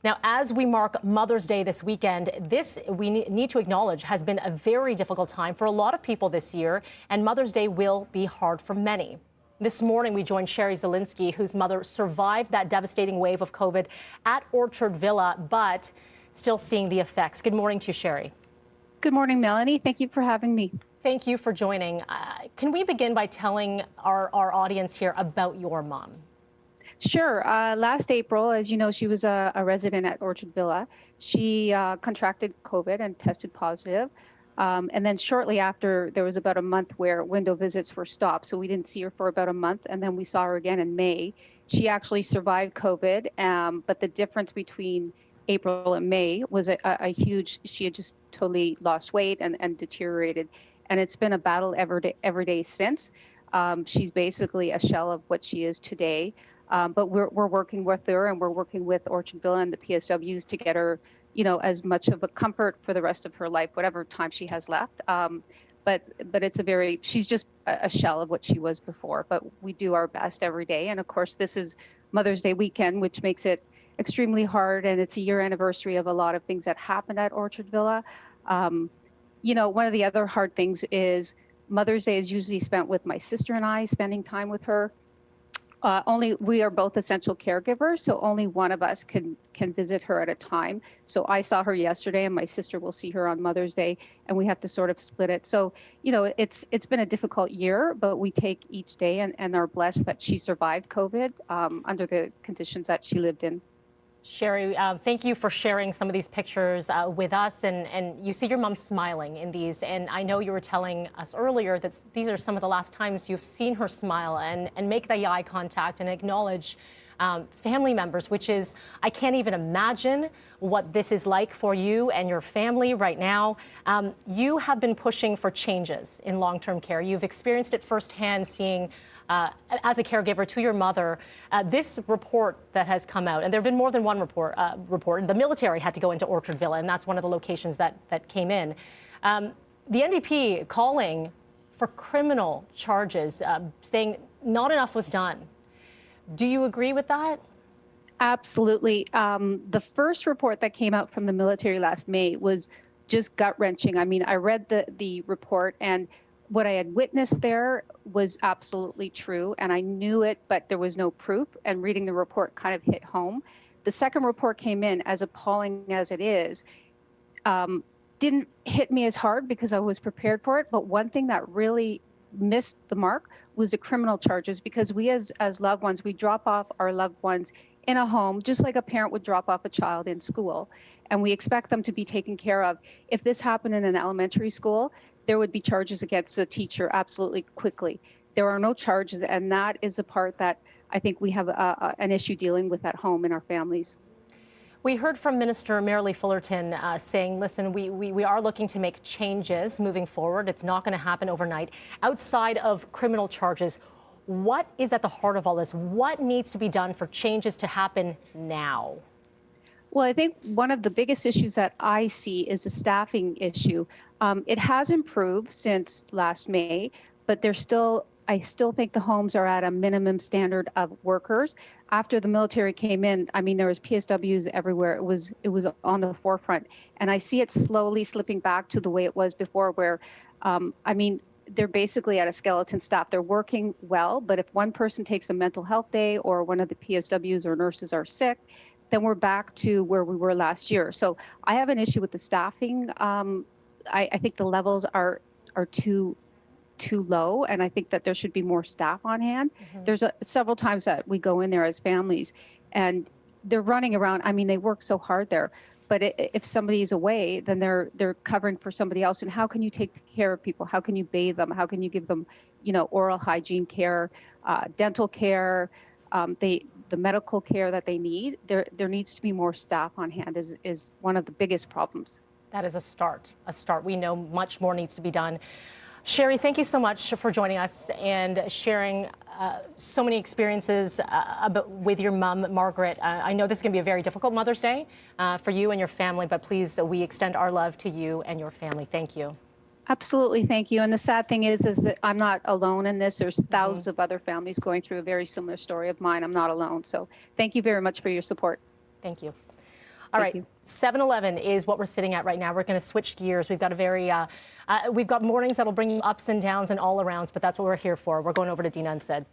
Now, as we mark Mother's Day this weekend, this, we need to acknowledge, has been a very difficult time for a lot of people this year, and Mother's Day will be hard for many. This morning, we joined Sherri Zielinksi, whose mother survived that devastating wave of COVID at Orchard Villa, but still seeing the effects. Good morning to you, Sherri. Good morning, Melanie. Thank you for having me. Thank you for joining. Can we begin by telling our audience here about your mom? Sure. Last April, as you know, she was a resident at Orchard Villa. She contracted COVID and tested positive. And then shortly after, there was about a month where window visits were stopped. So we didn't see her for about a month. And then we saw her again in May. She actually survived COVID. But the difference between April and May was a huge, she had just totally lost weight and deteriorated. And it's been a battle every day since. She's basically a shell of what she is today. But we're working with her, and we're working with Orchard Villa and the PSWs to get her, as much of a comfort for the rest of her life, whatever time she has left. But she's just a shell of what she was before. But we do our best every day. And of course, this is Mother's Day weekend, which makes it extremely hard. And it's a year anniversary of a lot of things that happened at Orchard Villa. One of the other hard things is Mother's Day is usually spent with my sister and I, spending time with her. We are both essential caregivers, so only one of us can visit her at a time. So I saw her yesterday, and my sister will see her on Mother's Day, and we have to sort of split it. So, it's been a difficult year, but we take each day and are blessed that she survived COVID under the conditions that she lived in. Sherri, thank you for sharing some of these pictures with us. And you see your mom smiling in these. And I know you were telling us earlier that these are some of the last times you've seen her smile and make the eye contact and acknowledge family members, which is, I can't even imagine what this is like for you and your family right now. You have been pushing for changes in long-term care. You've experienced it firsthand, seeing as a caregiver to your mother, this report that has come out, and there have been more than one report. The military had to go into Orchard Villa, and that's one of the locations that came in. The NDP calling for criminal charges, saying not enough was done. Do you agree with that? Absolutely. The first report that came out from the military last May was just gut-wrenching. I mean, I read the report, and what I had witnessed there was absolutely true, and I knew it, but there was no proof, and reading the report kind of hit home. The second report came in, as appalling as it is, didn't hit me as hard because I was prepared for it, but one thing that really missed the mark was the criminal charges, because we as loved ones, we drop off our loved ones in a home, just like a parent would drop off a child in school, and we expect them to be taken care of. If this happened in an elementary school, there would be charges against the teacher absolutely quickly. There are no charges, and that is a part that I think we have an issue dealing with at home in our families. We heard from Minister Merrilee Fullerton saying, listen, we are looking to make changes moving forward. It's not going to happen overnight. Outside of criminal charges, what is at the heart of all this? What needs to be done for changes to happen now? Well, I think one of the biggest issues that I see is the staffing issue. It has improved since last May, but I still think the homes are at a minimum standard of workers. After the military came in, I mean, there was PSWs everywhere. It was on the forefront, and I see it slowly slipping back to the way it was before, where, they're basically at a skeleton staff. They're working well, but if one person takes a mental health day or one of the PSWs or nurses are sick, then we're back to where we were last year. So I have an issue with the staffing. I think the levels are too low, and I think that there should be more staff on hand. Mm-hmm. There's several times that we go in there as families, and they're running around. I mean, they work so hard there, but if somebody's away, then they're covering for somebody else. And how can you take care of people? How can you bathe them? How can you give them, oral hygiene care, dental care, the medical care that they need? There needs to be more staff on hand is one of the biggest problems. That is a start. We know much more needs to be done. Sherri, thank you so much for joining us and sharing so many experiences with your mom, Margaret. I know this is going to be a very difficult Mother's Day for you and your family, but please, we extend our love to you and your family. Thank you. Absolutely, thank you. And the sad thing is that I'm not alone in this. There's thousands of other families going through a very similar story of mine. I'm not alone. So thank you very much for your support. Thank you. All Thank right, you. 7-Eleven is what we're sitting at right now. We're going to switch gears. We've got we've got mornings that'll bring you ups and downs and all arounds, but that's what we're here for. We're going over to Dina instead.